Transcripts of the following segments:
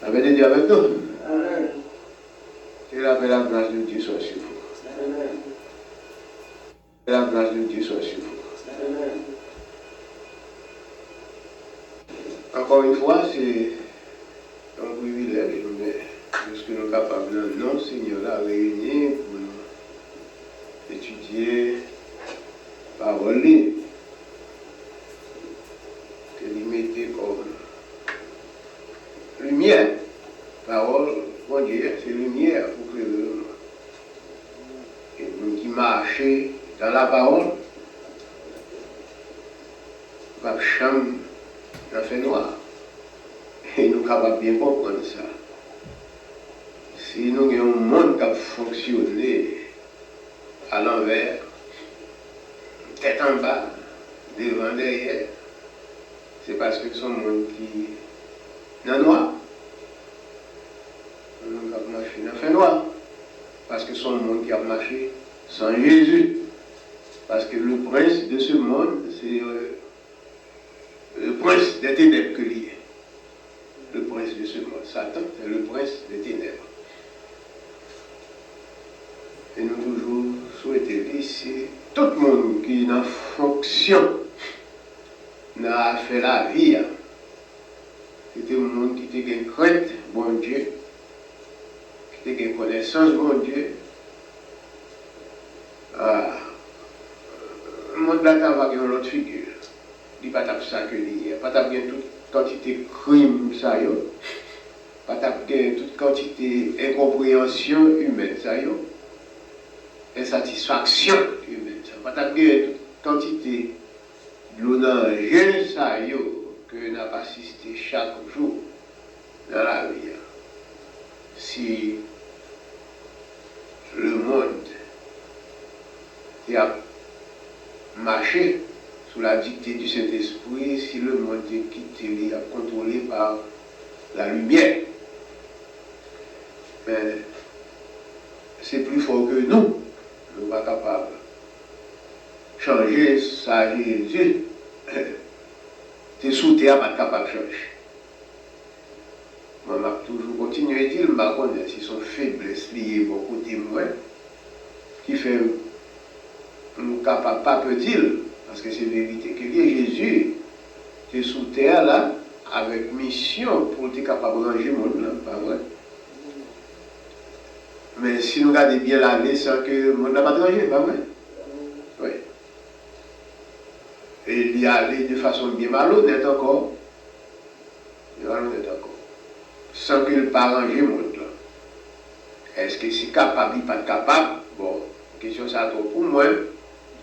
Avez dit avec nous? Que la grâce de Dieu soit sur vous. Que la grâce de Dieu soit sur vous. Encore une fois, c'est un privilège, mais ce que nous sommes capables, non, Seigneur, là, réunis pour nous étudier la parole, que lui mettez comme lumière. Parole, bon Dieu, c'est lumière pour que le monde. Et nous qui marchons dans la parole, pas chambre dans le fait noir. Et nous sommes capables de bien comprendre ça. Si nous avons un monde qui a fonctionné à l'envers, tête en bas, devant, derrière, c'est parce que c'est un monde qui est dans le noir. Nous avons marché dans le fait noir. Parce que c'est un monde qui a marché sans Jésus. Parce que le prince de ce monde, c'est le prince des ténèbres que l'il est. Le prince de ce monde. Satan, c'est le prince des ténèbres. Et nous toujours souhaitons ici, tout le monde qui est en fonction, n'a fait la vie. C'était un monde qui était une crainte, bon Dieu, qui était une connaissance, bon Dieu. Le monde là, va avoir une autre figure. Il n'y a pas de ça que il n'y a pas de toute quantité de crimes, ça y est. Pas de toute quantité d'incompréhension humaine, ça y est. Insatisfaction humaine, ça pas de toute quantité de l'onanger, ça y est, que n'a pas assisté chaque jour dans la vie. Si le monde qui a marché sous la dictée du Saint-Esprit, si le monde est quitté, il a contrôlé par la lumière, mais c'est plus fort que nous. Nous ne sommes pas capables de changer ça, Jésus. C'est sous terre, pas capable de changer. Moi, je toujours continué à dire, je ne connais pas si son faiblesse liée au côté moi, qui fait nous capables pas peu dire, parce que c'est vérité que Jésus est sous terre là, avec mission pour être capable de ranger le monde là, pas vrai. Mais si nous regardons bien l'année sans que le monde n'a pas rangé, pas vrai? Oui. Et il y allait de façon bien malhonnête encore. Malhonnête encore. Sans qu'il n'ait pas rangé le monde là. Est-ce que c'est capable ou pas capable? Bon, question ça trop pour moi.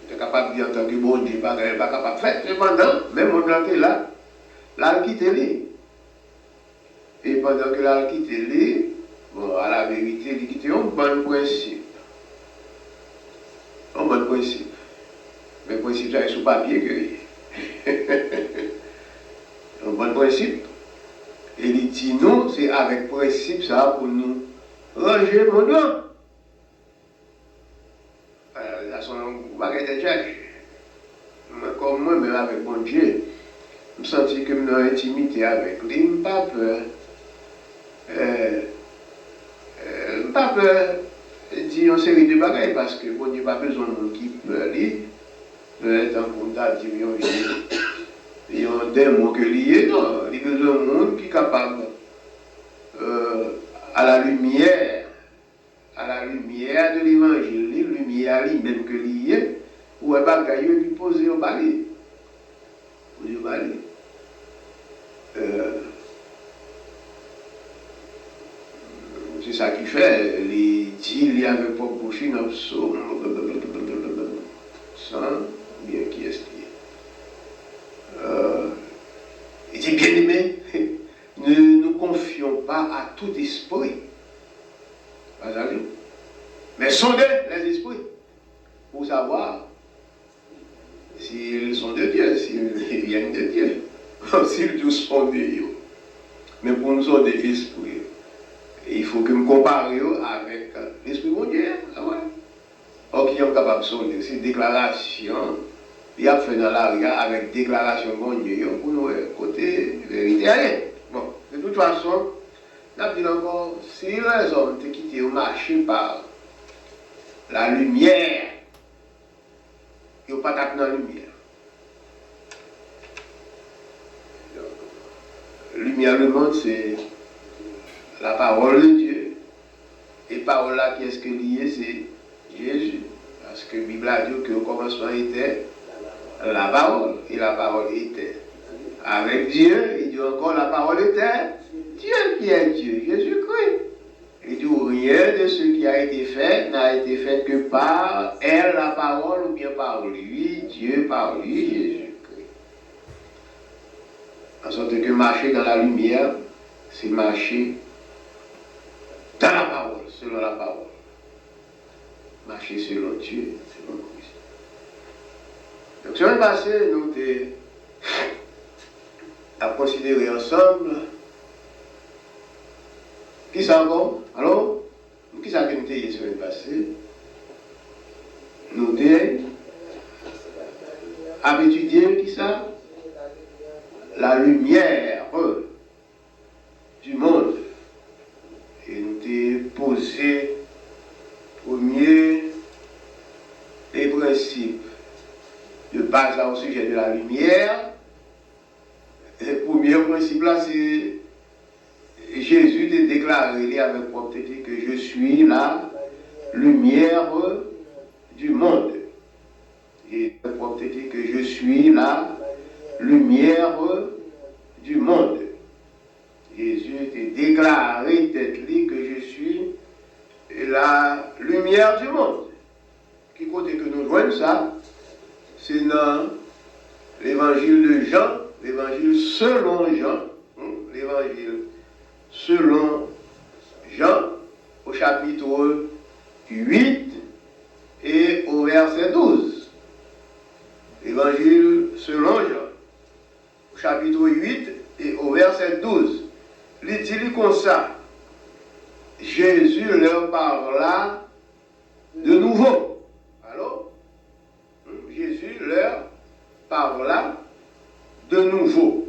Tu es capable de dire en tant que bon Dieu, pas capable de faire. Cependant, même mon là, là, il quitte lui. Et pendant que là, il quitte lui, bon, à la vérité, il quitte un bon principe. Un bon principe. Mais le principe, ça est sous papier que. Un bon principe. Et il dit non, c'est avec principe ça pour nous ranger mon nom. Ça son bagage de charge. Comme moi, même avec mon Dieu, je me sens que je suis en intimité avec lui, je n'ai pas peur. Pas peur de dire une série de bagages parce que bon Dieu n'a pas besoin de monde qui peut lire. Peut-être en contact, il y a un démon que lié, non. Il y a besoin de monde qui est capable, à la lumière de l'évangile, lumière lui-même que lié, ou un bagage qui pose au balai. fait, les dit, il y avait pas bouché dans le psaume, sans bien qui est-ce qui est. Il dit, bien aimé, ne nous confions pas à tout esprit, pas à lui, mais sondez les esprits pour savoir s'ils sont de Dieu, s'ils viennent de Dieu, s'ils tous sont de Dieu. Mais pour nous sonder l'esprit, il faut que nous comparions avec l'esprit de Dieu. Ah ouais. Or, qui est capable de sonder, c'est déclaration, il a fait dans l'arrière avec déclaration de Dieu pour nous côté vérité. Bon, de toute façon, on a dit encore, si les hommes te quitté au marché par la lumière, ils n'ont pas tapé dans la lumière. Lumière, le monde, c'est la parole de Dieu. Et parole là, qui est-ce que lié, c'est Jésus. Parce que la Bible a dit qu'au commencement était la parole. Et la parole était avec Dieu. Il dit encore la parole était Dieu qui est Dieu, Jésus-Christ. Il dit rien de ce qui a été fait n'a été fait que par elle, la parole, ou bien par lui, Dieu, par lui, Jésus-Christ. En sorte que marcher dans la lumière, c'est marcher dans la parole, selon la parole. Marcher selon Dieu, selon Christ. Donc, semaine passée, nous avons considéré ensemble. Qui ça encore? Alors, qui ça que nous avons la semaine passée? Nous avons étudié qui ça? La lumière du monde. Et nous avons posé premier les principes de base là au sujet de la lumière. Le premier principe là, c'est Jésus a déclaré avec propreté que je suis la lumière du monde. Et avec propreté que je suis la lumière du monde. Jésus a déclaré que je suis la lumière du monde. Qui côté que nous voyons ça, c'est dans l'évangile de Jean, l'évangile selon Jean, l'évangile selon Jean, au chapitre 8 et au verset 12. L'évangile selon Jean, au chapitre 8 et au verset 12. Il dit comme ça, Jésus leur parla de nouveau. Alors, Jésus leur parla de nouveau.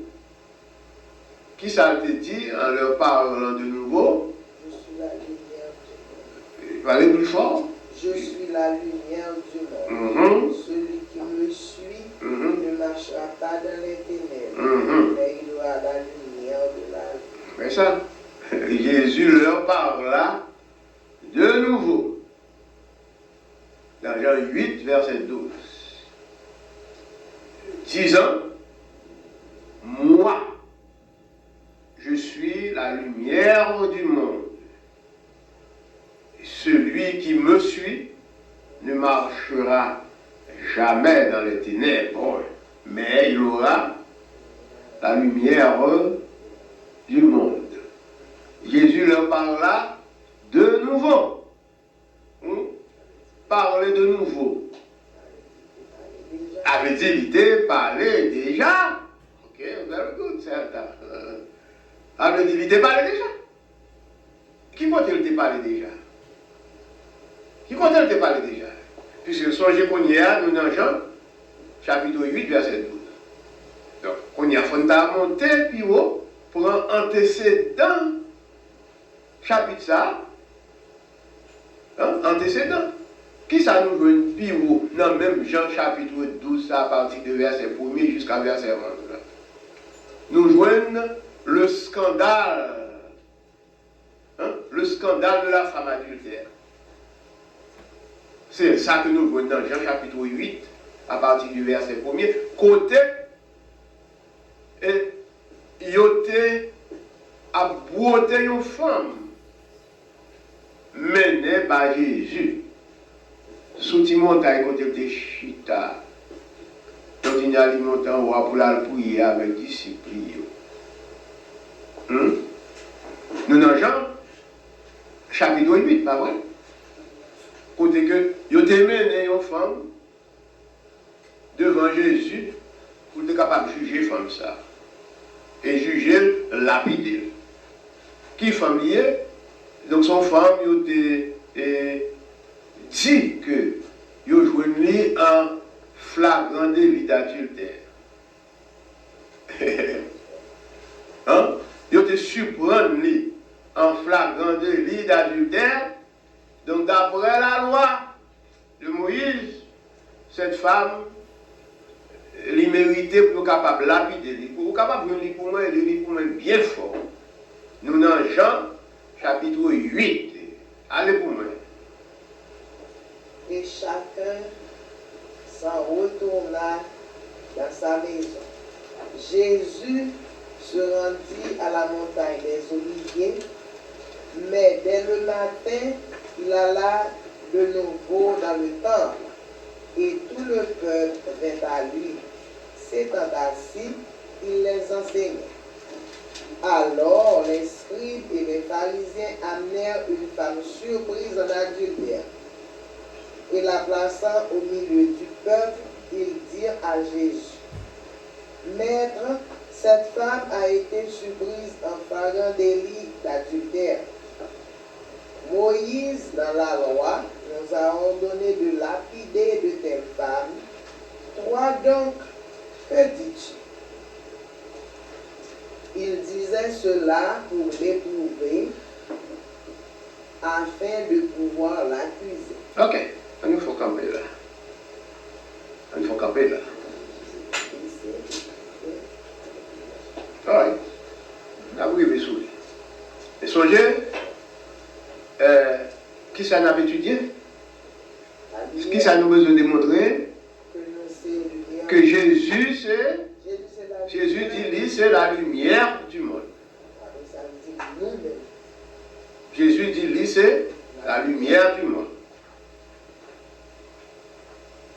Qui ça te dit en leur parlant de nouveau? Je suis la lumière du monde. Parlez plus fort. Je suis la lumière du monde. Celui qui me suit ne marchera pas dans les ténèbres, mais il aura la lumière de la vie. C'est ça. Jésus leur parla de nouveau. Dans Jean 8, verset 12. Disant, moi, je suis la lumière du monde. Et celui qui me suit ne marchera jamais dans les ténèbres, mais il aura la lumière du monde. Jésus leur parla de nouveau. Parler de nouveau. Avait-il parlé déjà? Ok, very good, certain. Avait-il parlé déjà? Qui compte-t-il parler déjà? Qui compte-t-il te parler déjà? Puisque songez qu'on y a, nous dans Jean, chapitre 8, verset 12. Donc, on y a fondamenté puis haut pour un antécédent chapitre ça. Antécédent. Qui ça nous veut puis haut dans même Jean chapitre 12, ça à partir de verset 1er jusqu'à verset 11. Nous joignons le scandale. Le scandale de la femme adultère. C'est ça que nous voyons dans Jean chapitre 8, à partir du verset 1er. Côté, et il a à boiter une femme mené par Jésus. Sous ti montagne côté de chita. Donc il y a les montagnes pour la prier avec discipline. Nous dans Jean, chapitre 8, pas vrai? Côté que yo te mené une femme devant Jésus pour être capable de juger femme ça. Et juger lapider. Qui femme liée? Donc son femme, yo te dit que yo joué en flagrant délit d'adultère. Hein? Yo te surprendre en flagrant délit d'adultère. Donc d'après la loi de Moïse, cette femme, elle méritait pour capable lapider, pour capable de pour moi, pour moi bien fort. Nous dans Jean chapitre 8. Allez pour moi. Et chacun s'en retourna dans sa maison. Jésus se rendit à la montagne des Oliviers, mais dès le matin, il alla de nouveau dans le temple, et tout le peuple vint à lui. S'étant assis, il les enseignait. Alors les scribes et les pharisiens amenèrent une femme surprise en adultère. Et la plaçant au milieu du peuple, ils dirent à Jésus: Maître, cette femme a été surprise en flagrant délit d'adultère. Moïse, dans la loi, nous a ordonné de lapider de telles femmes. Toi donc, que dis-tu? Il disait cela pour l'éprouver, afin de pouvoir l'accuser. Ok, il faut camper là. Il faut camper là. Alright. Là, vous avez souri. Et songez, qui ça n'a étudié? Qui ça nous besoin de démontrer? Que Jésus, c'est. Jésus dit, lui, c'est la lumière du monde. Jésus dit, lui, c'est la lumière du monde.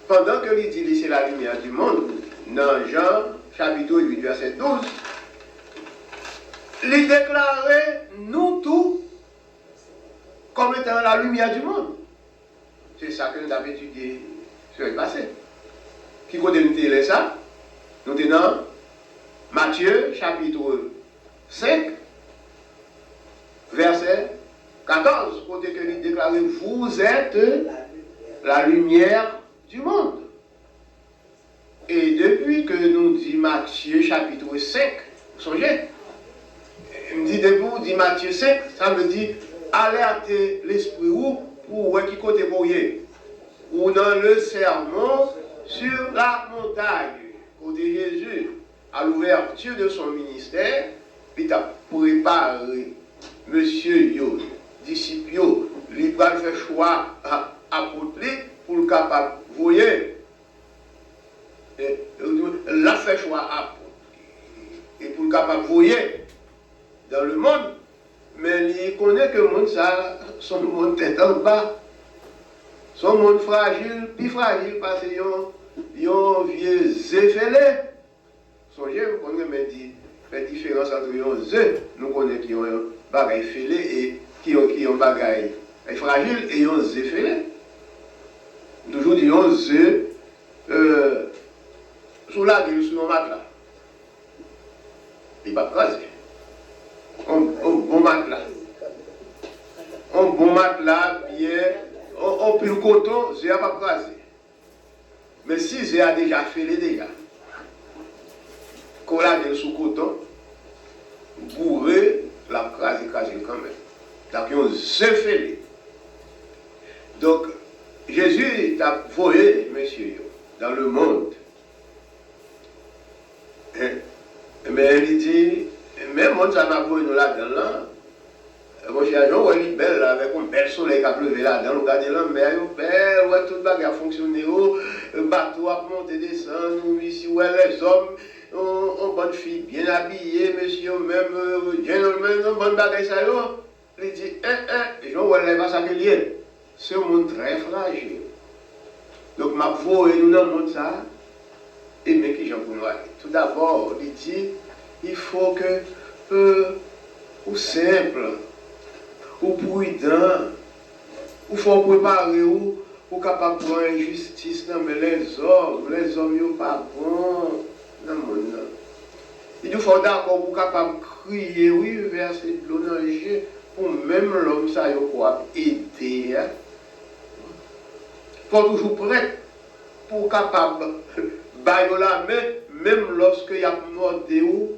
Pendant que lui dit, lui, c'est la lumière du monde, dans Jean, chapitre 8, verset 12, il déclarait nous tous comme étant la lumière du monde. C'est ça que nous avons étudié sur le passé. Qui côté nous dit ça? Nous sommes dans Matthieu, chapitre 5, verset 14, côté que nous déclarons, vous êtes la lumière du monde. Et depuis que nous dit Matthieu, chapitre 5, vous songez? Il me dit, depuis que dit Matthieu 5, ça veut dire alerter l'esprit pour qui côté voyez, ou dans le sermon sur la montagne, côté Jésus, à l'ouverture de son ministère, il a préparé monsieur yo, disciple yo, il va faire choix à apôtre pour le capable voyer. L'a fait choix à et pour le capable voyer dans le monde, mais il connaît que le monde ça, son monde tête en bas, son monde fragile, plus fragile parce qu'il y a un vieux zéphélé. Songez, vous connaissez, mais la différence entre les œufs, nous connaissons qui ont un bagage fêlé et qui ont un bagage fragile et un zéphélé. Toujours dit un œuf sous la gueule, sous nos matelas. Il va craser. Un bon matelas. Un bon matelas, bien. On pile coton, c'est pas craser. Mais si c'est déjà fêlé déjà, qu'on la gueule sous coton, bourré, la craser quand même. Donc, il y a un œuf fêlé. Donc, Jésus t'a voyé, monsieur, dans le monde. Mais il dit, même moi, ça m'a voyé nous là-dedans, là. Mon cher Jean, il est belle, avec un bel soleil qui a pleuvé là-dedans. Regardez la mer, belle, ouais, tout le bagage a fonctionné, le bateau a monté, descendu, nous, ici, ouais, les hommes, on bonne fille, bien habillée, monsieur, même, gentleman, on bonne bagage, ça, il dit, je ne pas ça que lié. C'est un monde très fragile. Donc, ma voix et nous dans le monde ça, et mais qui j'en pour nous aller. Tout d'abord, il dit, il faut que, ou simple, ou prudent, ou faut préparer, ou capable de prendre injustice, non, mais les hommes, ils sont pas bons dans le monde. Il faut d'accord pour capable de crier, oui, verser de l'eau dans le jeu, pour même l'homme, ça, il faut aider. Il faut toujours prêt pour capable de bailler la main, même lorsque il y a mordé ou,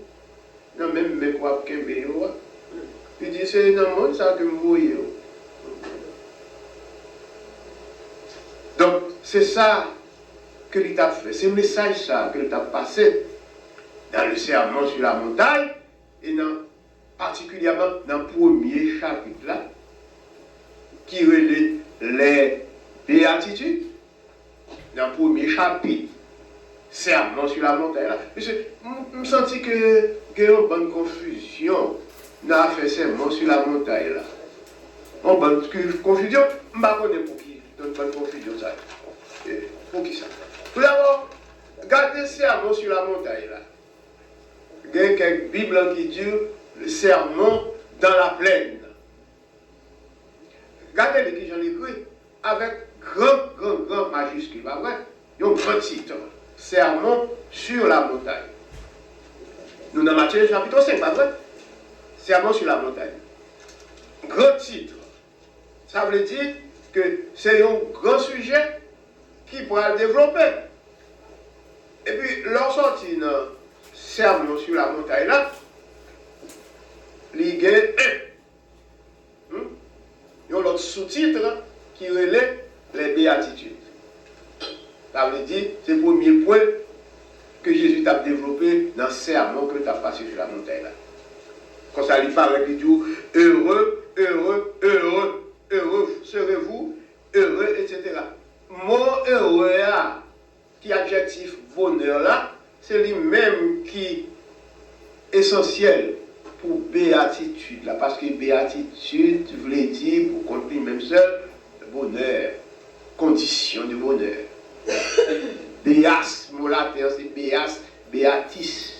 non, même quoi que il dit, c'est dans le monde ça que vous voyez. Donc, c'est ça que l'État fait. C'est le message ça que l'État passé dans le sermon sur la montagne et particulièrement dans le premier chapitre là, qui relève les béatitudes. Dans le premier chapitre, sermon sur la montagne là. Je me sens que il y a une bonne confusion dans la fait sermon sur la montagne là. Une bonne confusion, je ne sais pas pour qui. Une bonne confusion ça. Pour qui ça? Tout d'abord, regardez sermon sur la montagne là. Il y a quelques Bibles qui disent le sermon dans la plaine. Regardez les qui j'en ai écrit avec grand majuscule, pas vrai? Il y a un grand titre. Sermon sur la montagne. Nous dans Matthieu chapitre 5, pas vrai? Sermon sur la montagne. Grand titre. Ça veut dire que c'est un grand sujet qui pourra le développer. Et puis, lorsqu'on sortit dans le sermon sur la montagne là, il y a un. Il y a l'autre sous-titre qui relève les béatitudes. Ça veut dire, c'est le premier point que Jésus t'a développé dans le sermon que tu as passé sur la montagne là. Quand ça lui parle, il dit heureux serez-vous, heureux, etc. Mot heureux là, qui adjectif bonheur là, c'est lui-même qui est essentiel pour béatitude là, parce que béatitude voulait dire pour compte lui-même seul bonheur, condition de bonheur. Béas, mot latin c'est béas, béatis.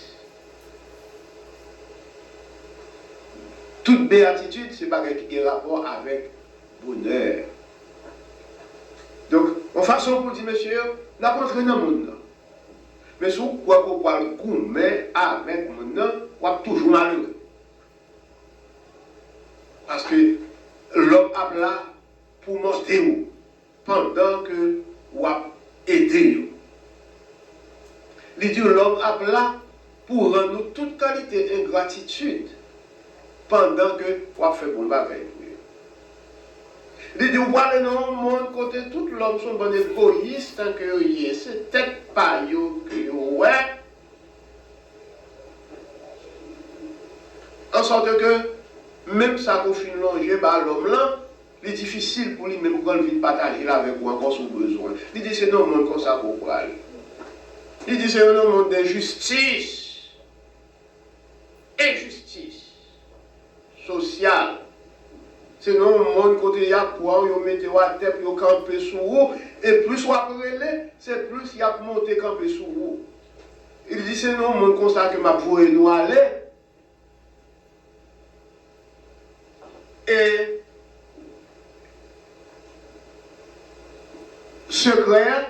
Toute béatitude, c'est pas qui a rapport avec bonheur. Donc, en façon pour dire, monsieur, n'a pas entré dans le monde. Mais si vous croyez qu'on parle gourmet avec le monde, vous êtes toujours malheureux. Parce que l'homme a là pour monter où pendant que vous avez aidé. Il dit l'homme a là pour rendre toute qualité d'ingratitude pendant que vous avez fait bon bagage. Il dit, vous voyez dans le monde, côté tout l'homme sont bon égoïste, tant que c'est peut-être pas yo que ouais. En sorte que, même ça qu'on finit longer par l'homme là, il est difficile pour lui même quand il vient partager avec vous encore son besoin. Il dit, c'est non monde comme ça qu'on parle. Il dit, c'est un monde d'injustice. Injustice sociale. C'est non monde côté il y a pour vous mettez à tête pour camper sous vous et plus vous apprenez, c'est plus il y a monter camper sous vous. Il dit c'est non monde comme ça que m'a voulu nous aller. Et secret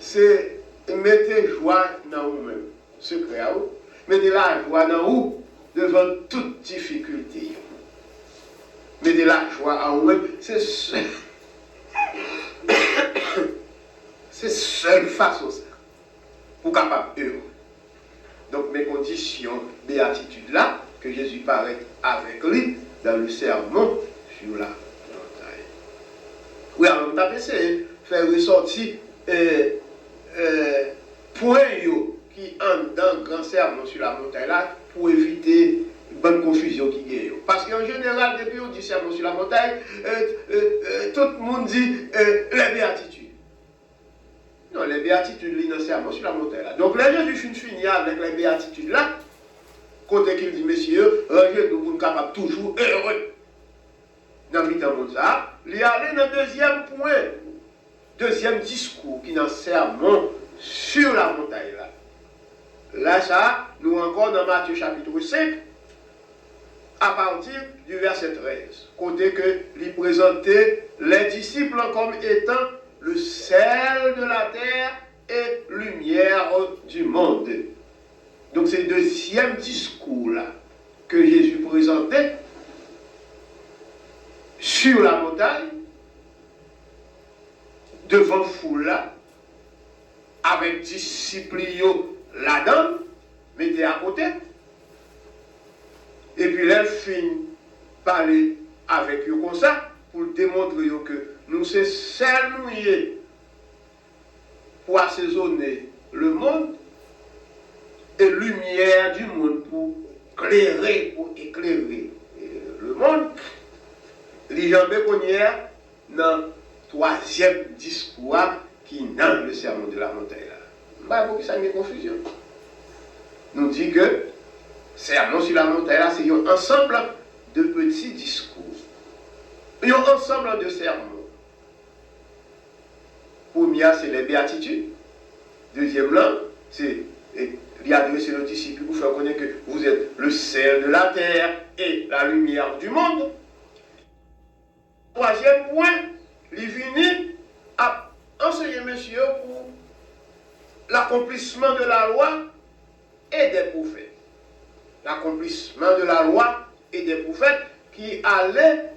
c'est mettre joie dans vous-même. Secret à vous. Mettez la joie dans vous devant toute difficulté. Mettez la joie en vous-même. C'est seul. C'est seule façon ça. Pour capable heureux. Donc mes conditions béatitude là, que Jésus paraît avec lui dans le sermon sur la montagne. Oui, alors on a essayé de faire ressortir point qui entrent dans le grand sermon sur la montagne là pour éviter une bonne confusion qui gagne. Parce qu'en général, depuis on dit sermon sur la montagne, tout le monde dit les béatitudes. Non, les béatitudes, dans le sermon sur la montagne là. Donc là, Jésus finit avec les béatitudes là. côté qu'il dit, messieurs, rangez-nous pour nous capables toujours heureux. Dans le monde ça, il y a dans le deuxième point, deuxième discours qui est dans le sermon sur la montagne là. Là, ça, nous encore dans Matthieu chapitre 5, à partir du verset 13, côté que lui présentait les disciples comme étant le sel de la terre et lumière du monde. Donc c'est le deuxième discours là que Jésus présentait sur la montagne, devant foule là, avec disciples là-dedans, mettez à côté. Et puis là, finit parler avec eux comme ça, pour démontrer que nous sommes seuls pour assaisonner le monde et lumière du monde pour éclairer le monde. Les gens béconnières dans le troisième discours qui est dans le sermon de la montagne. Bah, pour que ça ait une confusion. Nous dit que sermon sur la montagne, c'est un ensemble de petits discours. Un ensemble de sermons. Premier, c'est les béatitudes. Deuxième, là, c'est lui adresser le disciple pour faire connaître que vous êtes le sel de la terre et la lumière du monde. Troisième point, il finit à enseigner monsieur pour l'accomplissement de la loi et des prophètes. L'accomplissement de la loi et des prophètes qui allait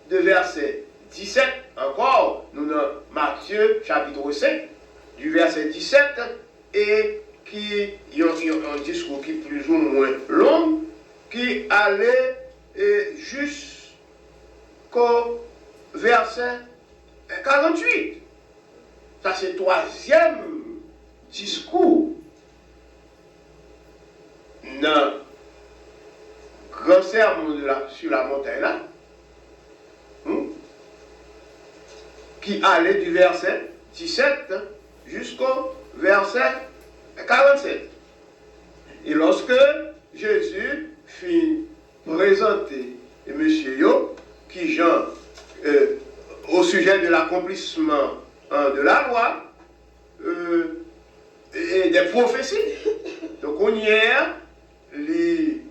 de verset 17 encore, nous dans Matthieu chapitre 5, du verset 17, et qui y a un discours qui est plus ou moins long, qui allait jusqu'au verset 48. Ça c'est le troisième discours dans le grand sermon sur la montagne là, qui allait du verset 17 jusqu'au verset 47. Et lorsque Jésus fit présenter monsieur Yo, qui Jean, au sujet de l'accomplissement de la loi et des prophéties, donc on y est, les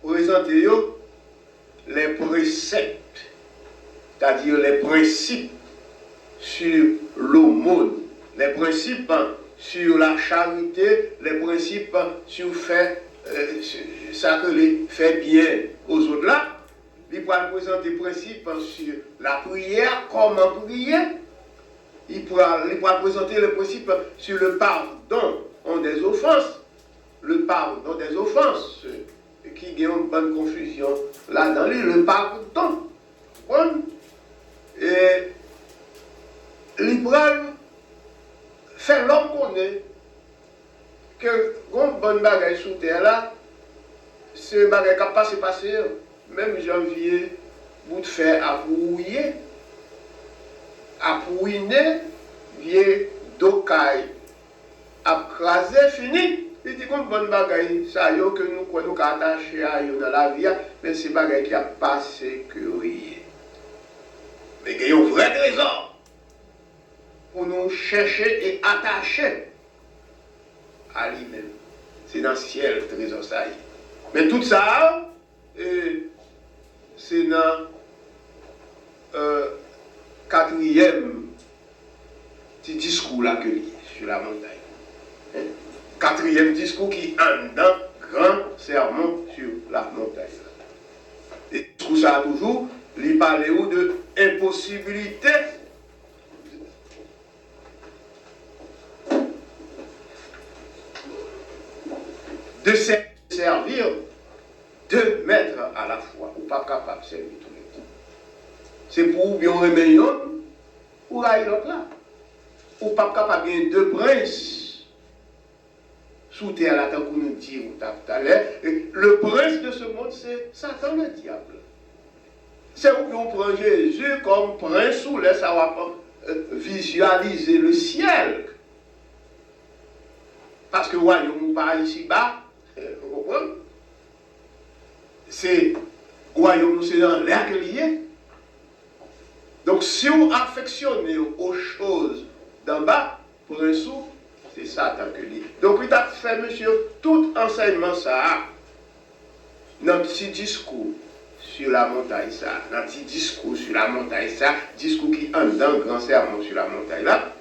présenter les préceptes, c'est-à-dire les principes sur l'aumône, les principes sur la charité, les principes sur fait ça que les fait bien aux autres là. Il pourra présenter des principes sur la prière, comment prier. Il pourra présenter le principe sur le pardon des offenses. Le pardon des offenses, qui a une bonne confusion là-dedans, le pardon. Et l'Ibrahim fait l'homme connaître que une bonne bagaille sous terre là, c'est un bagaille qui a passé, même janvier, bout de fer à brouiller, à pouiner, vieux d'ocaille, à craser, fini. Il dit qu'on bonne bagaille, ça y est que nous avons attaché à eux dans la vie, mais c'est bagaille qui a passé que rien. Mais il y a un vrai trésor pour nous chercher et attacher à lui-même. C'est dans le ciel, le trésor, ça y est. Mais tout ça, c'est dans quatrième petit discours là que lié sur la montagne. Quatrième discours qui est dans grand sermon sur la montagne. Et tout ça a toujours, il parle de impossibilité de servir deux maîtres à la fois, ou pas capable de servir tous les temps. C'est pour bien remettre ou là l'autre là. Ou pas capable de deux princes sous terre là, tant qu'on nous dit tout à l'heure. Le prince de ce monde, c'est Satan le diable. C'est où on prend Jésus comme prince ou laisse avoir visualiser le ciel. Parce que royaume pas ici-bas, comprendre? C'est royaume, c'est dans l'air que lié. Donc, si vous affectionnez aux choses d'en bas, pour un sou, c'est Satan que lié. Donc, il a fait, monsieur, tout enseignement ça, dans un petit discours sur la montagne, ça, dans un petit discours sur la montagne, ça, discours qui en dans grand sermon sur la montagne, là.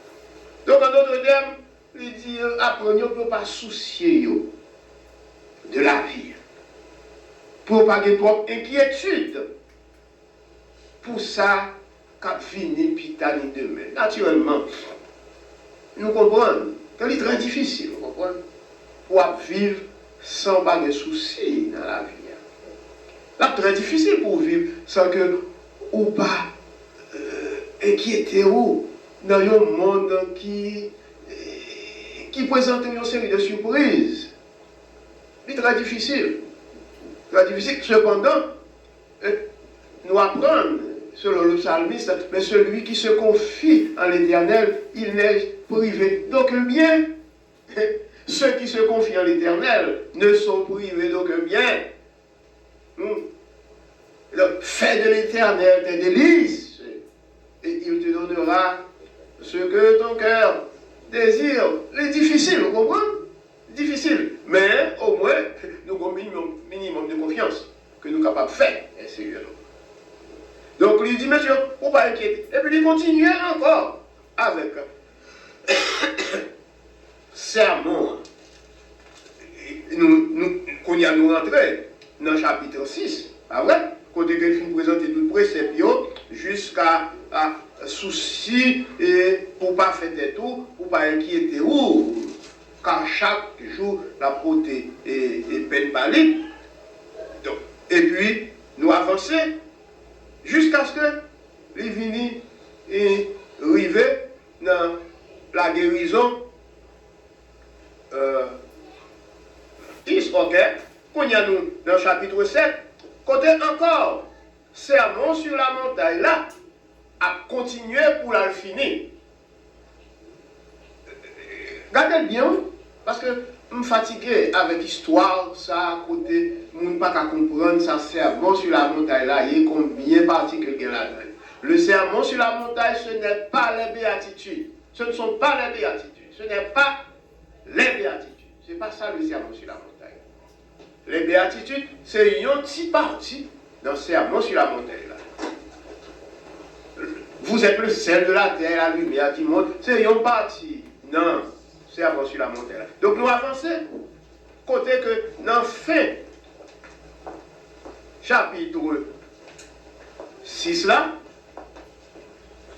Donc, en d'autres termes, il dit, apprenez, on ne peut pas soucier de la vie. Pour pas de propre inquiétude. Pour ça, quand fini pitani demain. Naturellement, nous comprenons que c'est très difficile, vous comprenez, pour vivre sans pas de soucis dans la vie. C'est très difficile pour vivre sans que ou pas inquiéter ou dans un monde qui présente une série de surprises. C'est très difficile. Très difficile. Cependant, nous apprenons, selon le psalmiste, mais celui qui se confie en l'Éternel, il n'est privé d'aucun bien. Ceux qui se confient en l'Éternel ne sont privés d'aucun bien. Fais de l'Éternel tes délices, et il te donnera ce que ton cœur désire. C'est difficile, vous comprenez? Difficile, mais au moins, nous avons un minimum de confiance que nous sommes capables de faire, Seigneur. Donc, il dit, monsieur, il ne faut pas inquiéter. Et puis, il continue encore avec sermon. Qu'on y a nous rentré dans le chapitre 6, pas vrai? Côté que nous présentons tout le précepte jusqu'à souci et pour ne pas faire tout, pour ne pas inquiéter ou. Car chaque jour, la beauté est peine pâlie. Et puis, nous avançons jusqu'à ce que les vinis et arriver dans la guérison 10, ok? Qu'on y a nous dans le chapitre 7, côté encore, sermon sur la montagne là, à continuer pour la finir. Regardez bien, parce que je suis fatigué avec l'histoire, ça, à côté, je ne peux pas comprendre, ça, sermon sur la montagne là, il y a combien de parties que là-dedans. Le sermon sur la montagne, ce n'est pas les béatitudes. Ce ne sont pas les béatitudes. Ce n'est pas les béatitudes. Ce n'est pas ça le sermon sur la montagne. Les béatitudes, c'est une petite partie dans le sermon sur la montagne là. Vous êtes le sel de la terre, la lumière du monde, c'est une partie. Non. Sermon sur la montagne. Donc nous avançons, côté que dans fin chapitre 6 là,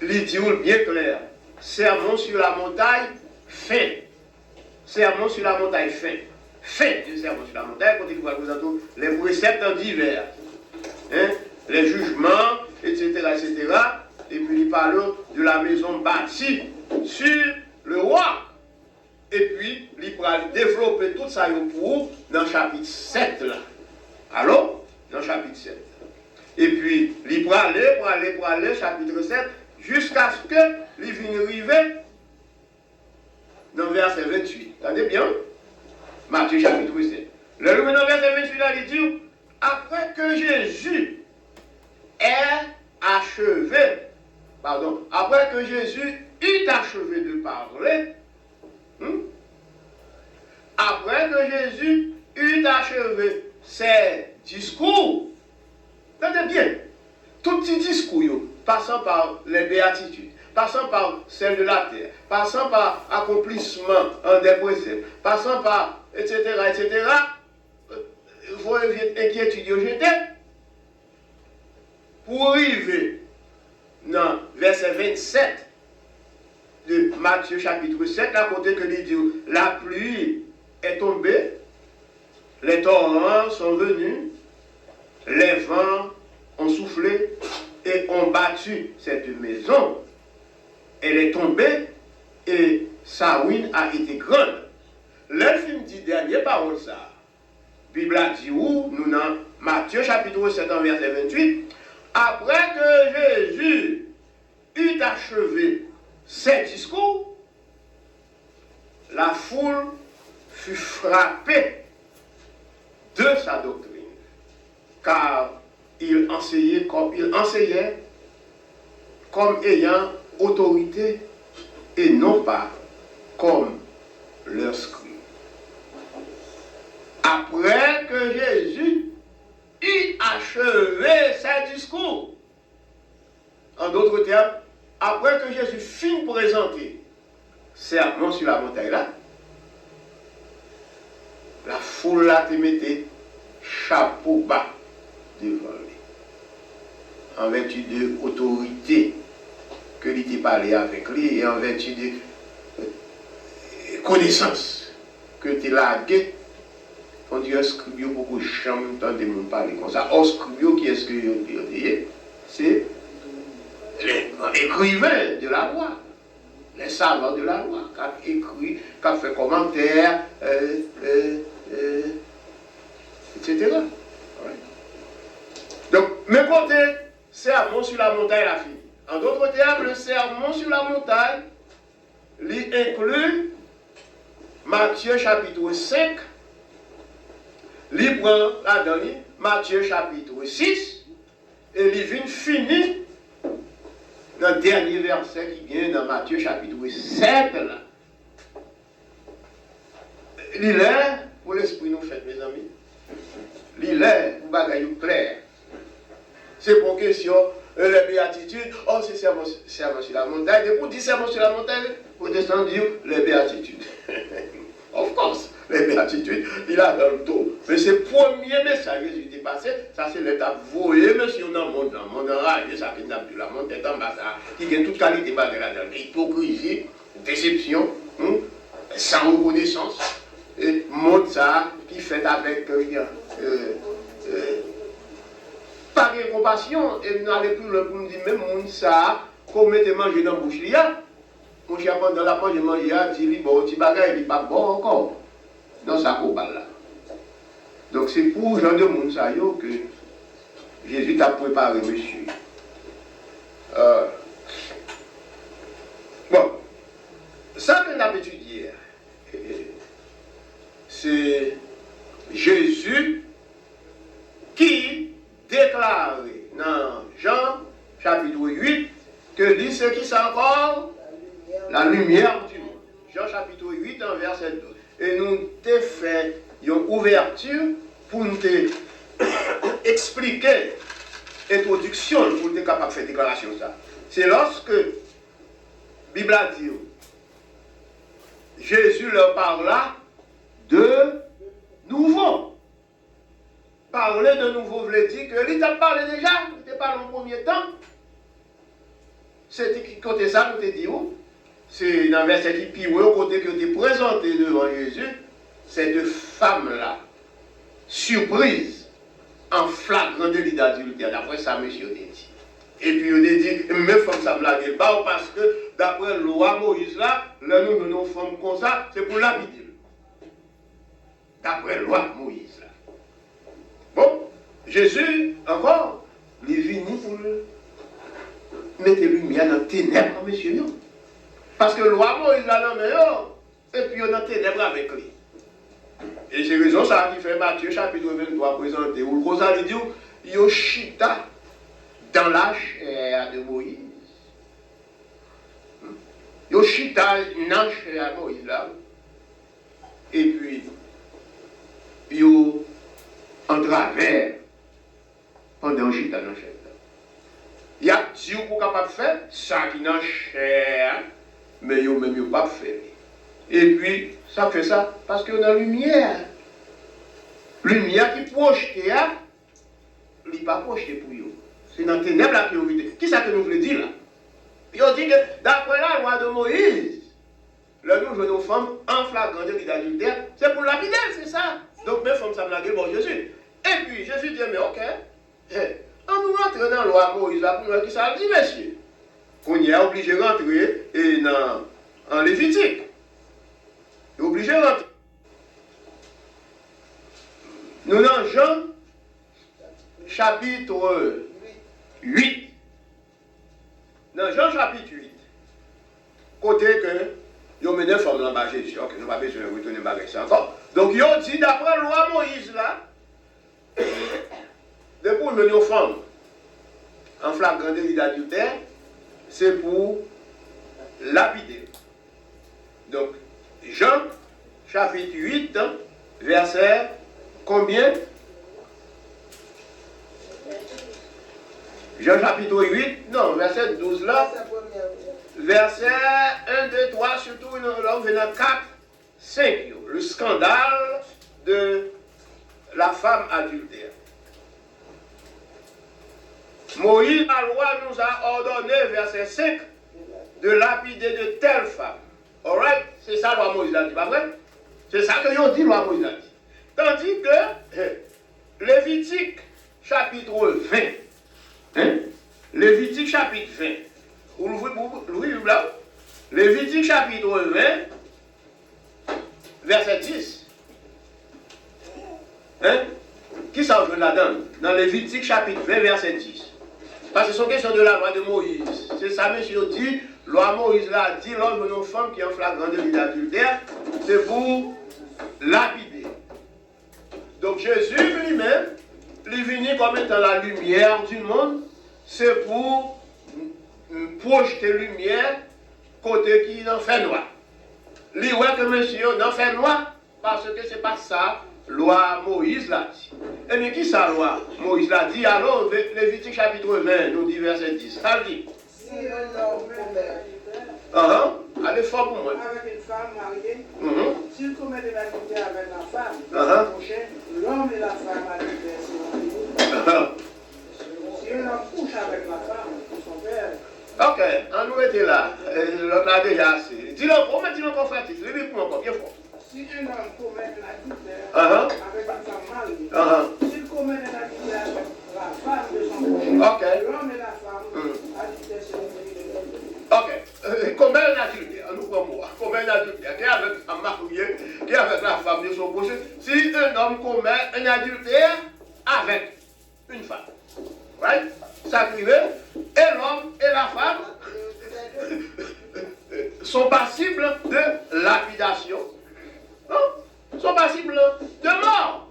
il dit bien clair, sermon sur la montagne, fin. Sermon sur la montagne, fin. Fin du sermon sur la montagne, côté que vous avez les préceptes divers, hein, les jugements, etc., etc. Et puis il parle de la maison bâtie sur le roi. Et puis, il va développer tout ça pour dans le chapitre 7 là. Alors, dans le chapitre 7. Et puis, il va aller, chapitre 7, jusqu'à ce qu'il vienne arriver dans le verset 28. Attendez bien? Matthieu chapitre 7. Le dans le verset 28 là, il dit, après que Jésus ait achevé, après que Jésus eut achevé de parler, après que Jésus eut achevé ses discours, entendez bien, tout petit discours, passant par les béatitudes, passant par celle de la terre, passant par accomplissement en des préceptes, passant par, etc., vous inquiétude jeter, pour arriver dans verset 27, de Matthieu chapitre 7, à côté que il dit, la pluie est tombée, les torrents sont venus, les vents ont soufflé et ont battu cette maison. Elle est tombée et sa ruine a été grande. Le film dit dernière parole ça. La Bible a dit où, nous dans Matthieu chapitre 7, verset 28, après que Jésus eut achevé ces discours, la foule fut frappée de sa doctrine, car il enseignait comme ayant autorité et non pas comme leur scribe. Après que Jésus eut achevé ses discours, en d'autres termes, après que Jésus finit de présenter sermon sur la montagne là, la foule là te mettait chapeau bas devant lui, en vertu de l'autorité que lui t'a parlé avec lui et en vertu de connaissance que tu lagué. On dit un scribio beaucoup jamais entendre des gens parler comme ça. Un scribio qui est-ce que c'est les écrivains de la loi, les savants de la loi, qui écrit, qui fait commentaires, etc. Ouais. Donc, mes côtés, sermon sur la montagne la fille. En d'autres termes, le sermon sur la montagne, il inclut Matthieu chapitre 5, il prend la dernière, Matthieu chapitre 6, et il vient finir dans le dernier verset qui vient dans Matthieu chapitre 7. Là. Il est, pour l'esprit nous fait, mes amis, il est pour bagaille clair. C'est pour question, les béatitudes, oh c'est sermon sur la montagne, et pour dire sermon sur la montagne, pour descendre dire les béatitudes. Of course, les béatitudes, il a dans le dos. Mais c'est le premier message que j'ai passé, ça c'est l'étape voyez, monsieur, dans le monde enragé, ça qui n'a plus la montagne en bas, qui gagne toute qualité de là-dedans, hypocrisie, déception, sans reconnaissance, et monde ça qui fait avec pas de compassion, et n'allez plus le pour me dire, même monde ça, qu'on mette manger dans la bouche, mon chien pendant la pause, je mange, il dit, bon, petit bagage, il n'est pas bon encore. Dans sa cobale là. Donc c'est pour Jean de Mounsayo que Jésus t'a préparé, monsieur. Bon, ça qu'on a étudié, c'est Jésus qui déclare dans Jean chapitre 8 que lui c'est qui c'est encore la lumière du monde. Jean chapitre 8 en verset 12. Et nous t'ai fait une ouverture pour nous expliquer l'introduction pour être capable de faire déclaration ça. C'est lorsque la Bible a dit Jésus leur parla de nouveau. Parler de nouveau veut dire que lui t'a parlé déjà, il t'a parlé en premier temps. C'est qui côté ça, nous t'a dit où? C'est dans le verset qui pire au côté que tu es présenté devant Jésus, cette femme-là, surprise, en flagrant délit d'adultère, d'après ça, monsieur a dit. Et puis, il a dit, mes femmes, ça me l'a dit pas, parce que d'après la loi Moïse, là, nous donnons femmes comme ça, c'est pour la vie. D'après la loi Moïse, là. Bon, Jésus, encore, il est venu pour mettre lumière dans les ténèbres, monsieur. Parce que le roi Moïse l'a nommé, et puis on a ténèbres avec lui. Et c'est raison ça qui fait Matthieu chapitre 23 présenté, où le Rosalie dit, il y a chita dans la chair de Moïse. Il y a chita dans la chair de Moïse là. Et puis, il y a en travers, pendant chita dans la chair. Il y a Dieu pour capable de faire ça qui est dans la chair. Mais ils même ils pas fait. Et puis, ça fait ça parce qu'on a lumière. Lumière qui projette, il n'est pas projeté pour eux. C'est dans les ténèbres là qui ont vu. Qui ça que nous voulons dire là? Ils ont dit que d'après la loi de Moïse, le nous jouons nos femmes en flagrant délit d'adultère, c'est pour lapider, c'est ça. Donc mes femmes, ça me l'a dit, bon Jésus. Et puis Jésus dit, mais ok, on nous rentre dans la loi de Moïse là pour nous qui ça dit, messieurs. Qu'on y a obligé de rentrer en Lévitique. Il est obligé de rentrer. Nous dans Jean, chapitre 8. Dans Jean, chapitre 8. Côté que, il y a mené forme là-bas Jésus. Ok, nous n'avons pas besoin de retourner baguer ça encore. Donc, il a dit, d'après la loi Moïse là, Depuis nous une femme en flagrant délit d'adultère, c'est pour lapider. Donc, Jean, chapitre 8, verset combien? Jean chapitre 8, non, verset 12 là. Verset 1, 2, 3, surtout là, on venant 4, 5. Le scandale de la femme adultère. Moïse, la loi nous a ordonné, verset 5, de lapider de telle femme. Alright? C'est ça, la loi Moïse l'a dit, pas vrai? C'est ça que l'on dit, la loi Moïse l'a dit. Tandis que Lévitique, chapitre 20, hein? Lévitique, chapitre 20, vous l'ouvrez là? Lévitique, chapitre 20, verset 10. Hein? Qui s'en veut là-dedans? Dans Lévitique, chapitre 20, verset 10. Parce que c'est une question de la loi de Moïse. C'est ça, monsieur dit, loi Moïse l'a dit, l'homme ou une femme qui est en flagrant délit d'adultère, c'est pour lapider. Donc Jésus lui-même, il est venu comme étant la lumière du monde, c'est pour projeter lumière côté qui en fait noir. Il dit que monsieur n'en fait noir, parce que c'est pas ça. Loi Moïse l'a dit. Et bien qui ça loi Moïse l'a dit? Alors Lévitique chapitre 20, nous dit verset 10. Ça dit. Si un homme commet. Allez fort pour moi. Avec une femme mariée, s'il commet de l'adultère avec la femme, l'homme et la femme adultère seront unis. Si un homme couche avec la femme, son père. Ok, on nous était là. L'autre a déjà assez. Dis-le encore, mais dis-le encore, frère. Dis-le pour encore, bien fort. Si un homme commet un adultère avec une femme mariée, s'il commet un adultère avec la femme de son prochain, l'homme et la femme, adultère seront unis. Ok. Commet un adultère, nous prenons moi. Commet un adultère, qui est avec un marié, qui est avec la femme de son prochain. Si un homme commet un adultère avec une femme, right? Ça privé, et l'homme et la femme sont passibles de lapidation. Sont passibles de mort.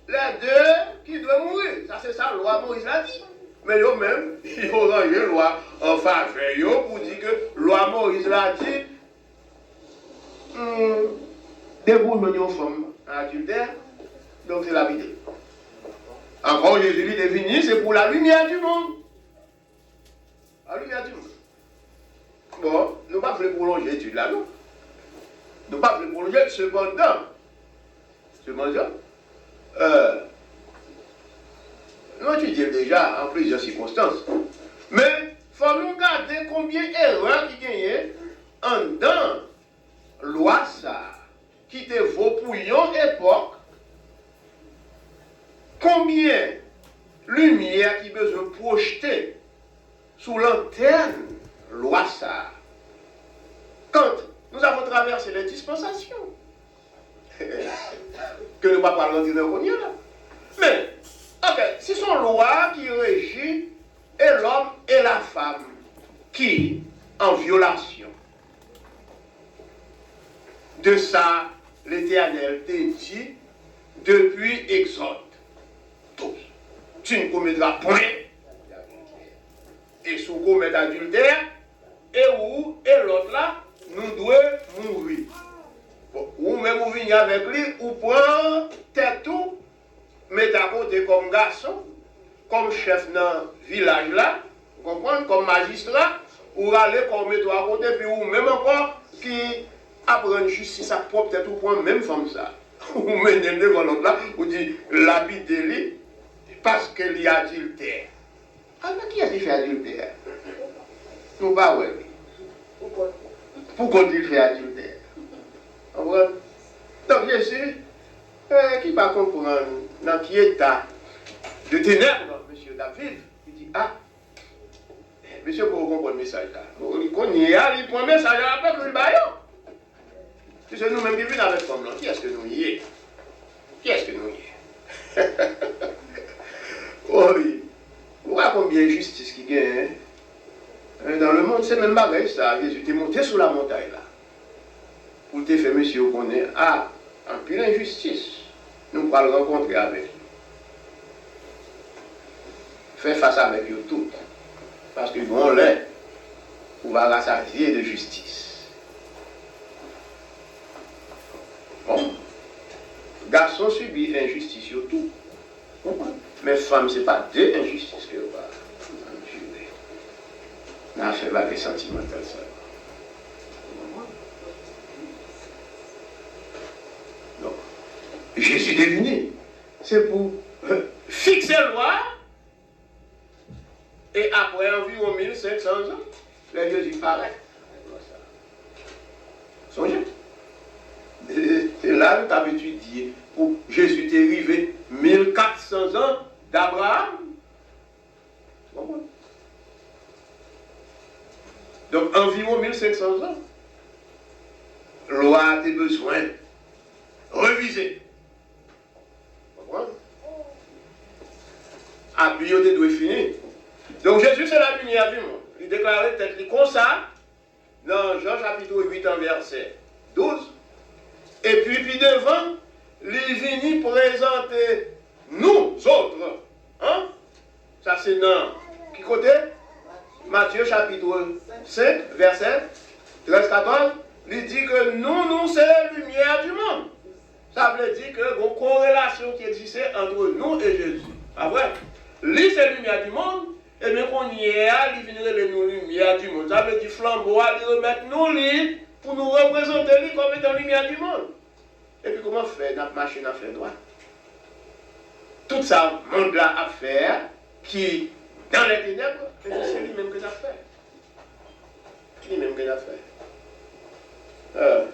Les deux qui doivent mourir. Ça, c'est ça, la loi Moïse l'a dit. Mais eux-mêmes, ils ont rangé la loi en faveur pour dire que la loi Moïse l'a dit. Debout, une femme adultère, donc c'est la vie. Encore, Jésus est venu, c'est pour la lumière du monde. La lumière du monde. Bon, nous ne pouvons pas prolonger l'étude là, non? Nous ne pouvons pas prolonger, cependant, nous étudions déjà en plusieurs circonstances. Mais il faut nous garder combien d'erreurs qui gagnent en dans loi ça, qui te vaut pour une époque, combien lumière qui besoin de projeter sous l'antenne loi ça. Quand nous avons traversé les dispensations, que nous ne parlons pas parler de là. Mais, ok, ce sont lois qui régissent et l'homme et la femme qui, en violation de ça, l'Éternel t'a dit depuis Exode 12. Tu ne commettras point et sous commettre adultère, et où, et l'autre là, nous devons mourir. Ou même vous venez avec lui, ou prend tête tout, mettre à côté comme garçon, comme chef dans le village là, vous comprenez, comme magistrat, ou aller comme mettre à côté, puis ou même encore qui apprend justice à propre tête, ou prend même femme ça. Ou menez devant l'autre là, ou dit lapidez-lui parce qu'il y a adultère. Alors qui a-t-il fait adultère? Nous pas ouais. Pourquoi il fait adultère? Donc Jésus, qui va comprendre dans qui état de ténèbres, monsieur David, il dit, ah, monsieur, pour comprendre le message là, il prend le message après que le baillon. C'est nous-mêmes qui venons avec comme là, qui est-ce que nous y est? Qui est-ce que nous y est? Oui, vous voyez combien de justice qui gagne dans le monde, c'est même pareil ça. Jésus t'es monté sur la montagne là. Pour te faire monsieur qu'on est en pile injustice. Nous allons rencontrer avec lui. fait face avec eux toutes. Parce que bon, là, on va rassasier de justice. Bon. Garçon subit injustice sur tout. Mais femme, ce n'est pas deux injustices que vous va endurer. On a fait vague sentimentale ça. Donc, Jésus est venu. C'est pour fixer la loi. Et après environ 1500 ans, le Jésus paraît. Songez. C'est là que tu as étudié. Où Jésus est arrivé 1400 ans d'Abraham. Donc environ 1500 ans. Loi a des besoins revisés. Appuyé doit finir. Donc Jésus c'est la lumière du monde. Il déclarait peut-être comme ça dans Jean chapitre 8 en verset 12. Et puis devant, il vient présenter nous autres. Hein? Ça c'est dans qui côté? Matthieu chapitre 5, verset 13-14. Il dit que nous c'est la lumière du monde. Ça veut dire qu'il y a une corrélation qui existait entre nous et Jésus. Pas vrai? Lui c'est la lumière du monde. Et bien qu'on y est, il viendrait les nous lumière du monde. Ça veut dire flambeau, il remettre nous lui pour nous représenter lui comme étant lumière du monde. Et puis comment faire notre machine à faire droit? Tout ça, monde-là à faire, qui, dans les ténèbres, c'est lui-même que nous fait. C'est lui-même que nous fait.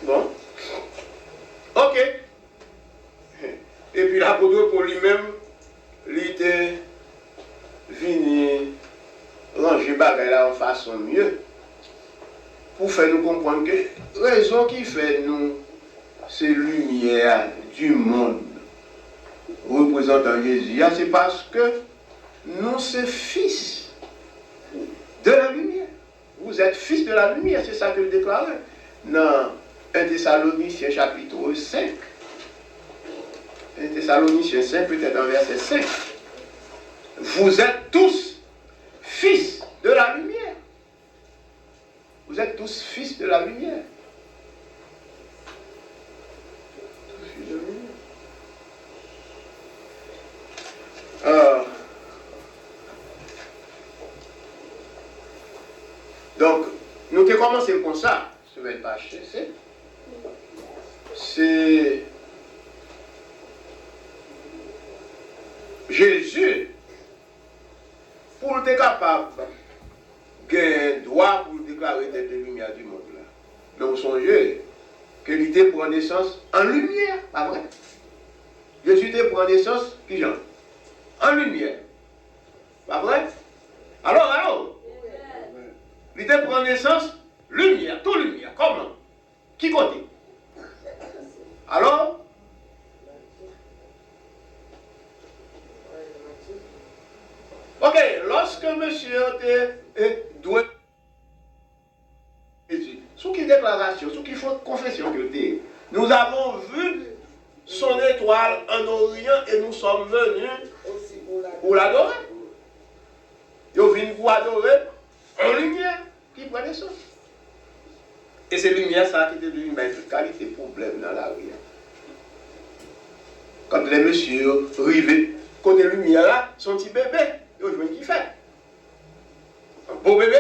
Bon. Ok. Et puis l'apôtre pour lui-même, il était venu ranger bagaille là en façon mieux pour faire nous comprendre que la raison qui fait nous c'est lumière du monde représentant Jésus, c'est parce que nous sommes fils de la lumière. Vous êtes fils de la lumière, c'est ça que je déclare dans 1 Thessaloniciens chapitre 5. 1 Thessaloniciens 5, peut-être en verset 5. Vous êtes tous fils de la lumière. Vous êtes tous fils de la lumière. Fils de la lumière. Donc, nous avons commencé comme ça. Je vais pas chercher. C'est Jésus, pour être capable, gagner droit pour déclarer d'être lumière du monde. Là. Mais vous songez que l'idée prend naissance en lumière, pas vrai? Jésus prend naissance, qui genre? En lumière. Pas vrai? Alors, l'idée prend naissance, lumière, tout lumière. Comment? Qui côté? Alors, ok, lorsque monsieur doit sous qui déclaration, sous qui confession que t'es, nous avons vu son étoile en Orient et nous sommes venus pour l'adorer. Ils viennent pour adorer en lumière qui prend naissance. Et c'est lumière ça qui est devenu toute qualité de problème dans la rue. Quand les messieurs arrivent, côté lumière là, son petit bébé. Je veux qui fait. Un beau bébé,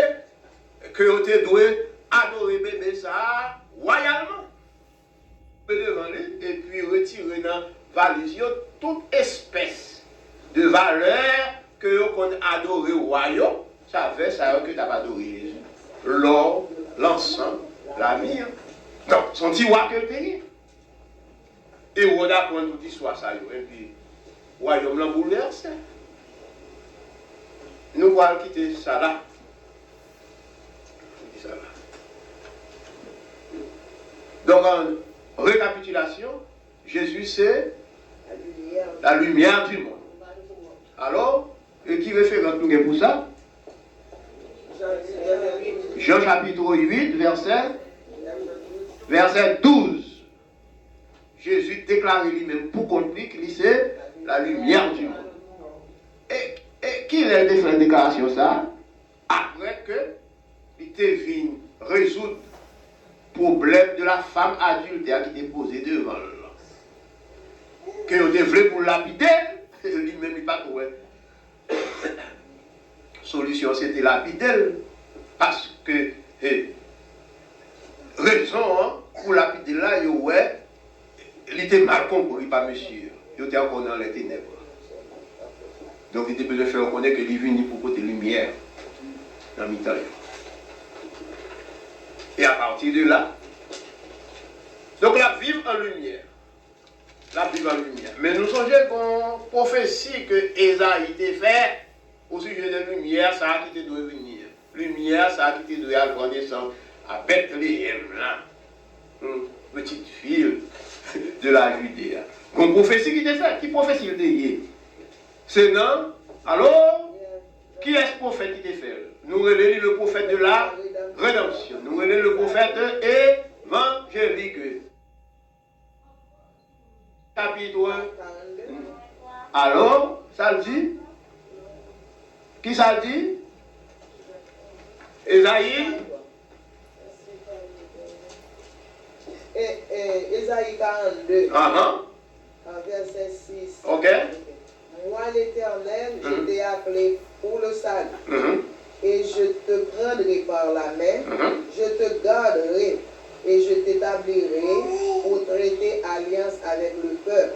que vous devez adorer bébé ça royalement. Devant lui, et puis retirer dans la valise toute espèce de valeur que vous avez adoré royaume, ça fait ça que tu as adoré Jésus. L'or, l'encens, la mire. Donc, son petit roi que tu payé. Et vous apprendre toute l'histoire ça. Et puis, royaume l'a bouleversé. Nous allons quitter ça là. Donc, en récapitulation, Jésus c'est la lumière du monde. Alors, et qui référence nous pour ça? Jean chapitre 8, verset 12. Jésus déclare lui-même pour qu'on dit qu'il c'est la lumière du monde. Et qui a fait la déclaration ça? Après que il était venu résoudre le problème de la femme adultère qui était posée devant elle. Que il était voulu pour lapider, lui-même il n'a pas trouvé. Solution c'était lapider, parce que raison pour lapider là, il était mal compris par monsieur. Il était encore dans les ténèbres. Donc il était besoin de faire reconnaître que il est venu pour porter lumière dans le temps. Et à partir de là, donc la vivre en lumière. La vivre en lumière. Mais nous songeons qu'on prophétie que Ésaïe était fait au sujet de lumière, ça qui doit venir. Lumière, ça qui doit avoir naissance à Bethléem, là. Petite fille de la Judée. Qu'on prophétie qui était fait, qui prophétie il était. C'est non. Alors, qui est ce prophète qui était fait? Nous relèvons le prophète de la rédemption. Nous relèvons le prophète évangélique. Chapitre 1. Alors, ça le dit? Qui ça le dit? Ésaïe? Ésaïe 42, verset 6. Ok. Moi, l'Éternel, je t'ai appelé pour le salut, et je te prendrai par la main, je te garderai, et je t'établirai pour traiter alliance avec le peuple,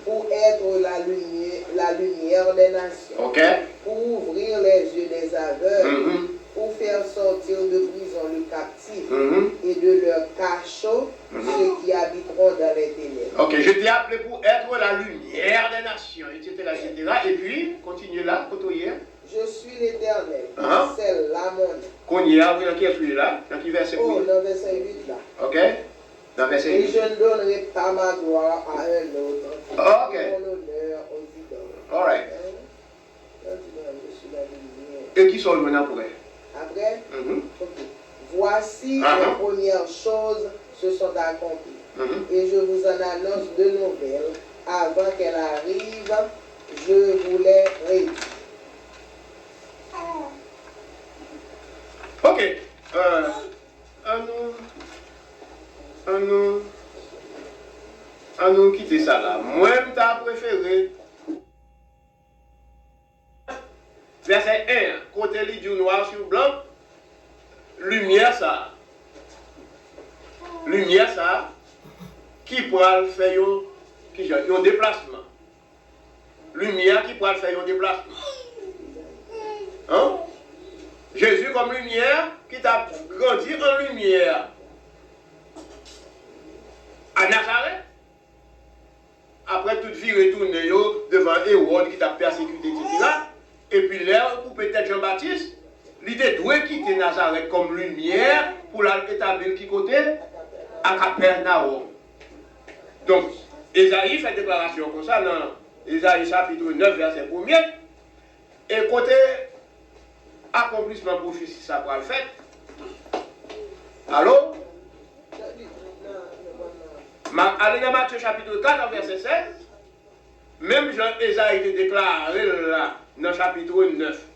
pour être la lumière des nations, pour ouvrir les yeux des aveugles, pour faire sortir de prison le captif, et de leur cachot ceux qui habiteront dans les ténèbres. Ok, je t'ai appelé pour être la lumière des nations, etc. Et puis, continuez là, côtoyer. Je suis l'Éternel, c'est là mon nom. Qu'on y a, dans qui est là, dans qui verset 8? Oh, dans verset 8 là. Ok, dans verset 8. Et je ne donnerai pas ma gloire à un autre. Ok. Mon honneur aux idoles. All right. Et qui sont maintenant pour elle? Après, voici les premières choses se sont accomplies. Et je vous en annonce de nouvelles. Avant qu'elles arrivent, je vous les redis. Ok. À nous quitter ça là. Moi, t'as préféré. Verset 1, côté du noir sur blanc, lumière ça. Lumière ça, qui pourra faire un déplacement. Lumière qui pourra faire un déplacement. Hein? Jésus comme lumière qui t'a grandi en lumière. À Nazareth. Après toute vie retournée devant Hérode qui t'a persécuté, etc. Et puis là, pour peut-être Jean-Baptiste, l'idée doit quitter Nazareth comme lumière pour l'établir qui côté? À Capernaum. Donc, Ésaïe fait déclaration comme ça dans Ésaïe chapitre 9, verset 1er. Et côté accomplissement prophétie, ça va le faire. Allô? Allez dans Matthieu chapitre 4, verset 16. Même Jean Ésaïe était déclaré là, dans le chapitre 9,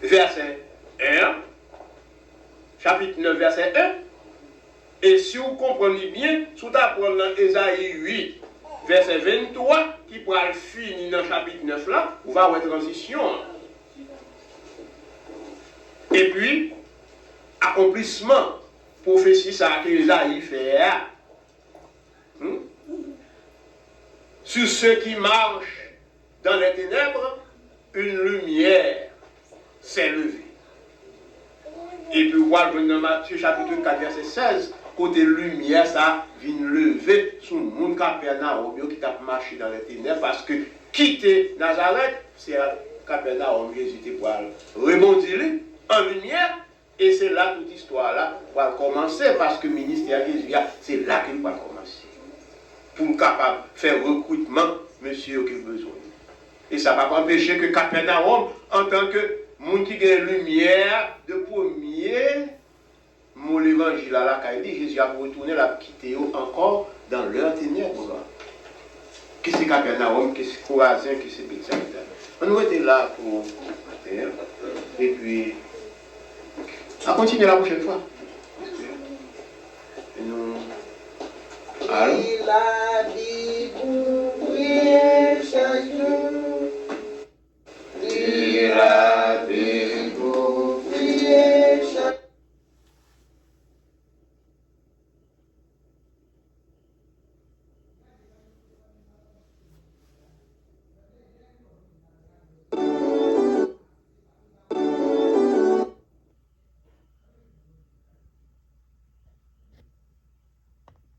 verset 1. Chapitre 9, verset 1. Et si vous comprenez bien, sous apprenez dans Ésaïe 8, verset 23, qui pourra finir dans le chapitre 9 là, vous va avoir une transition. Et puis, accomplissement, prophétie, ça que Ésaïe fait. Sur ceux qui marchent dans les ténèbres, une lumière s'est levée. Et puis, voilà, dans Matthieu chapitre 4, verset 16, côté lumière, ça vient lever sur le monde Capernaum qui t'a marché dans les ténèbres parce que quitter Nazareth, c'est à Capernaum Jésus était pour rebondir en lumière. Et c'est là toute l'histoire là va commencer parce que le ministère de Jésus, c'est là qu'il va commencer. Pour capable de faire recrutement, monsieur qui a besoin. Et ça ne va pas empêcher que Capernaum, en tant que monde qui a lumière, de premier, mon évangile à la Jésus a retourné la quitter encore dans leur ténèbres. qui c'est Capernaum, qui c'est Chorazin, qui c'est Bethsaïda. On était là pour matin, et puis on continue la prochaine fois. Et nous allons.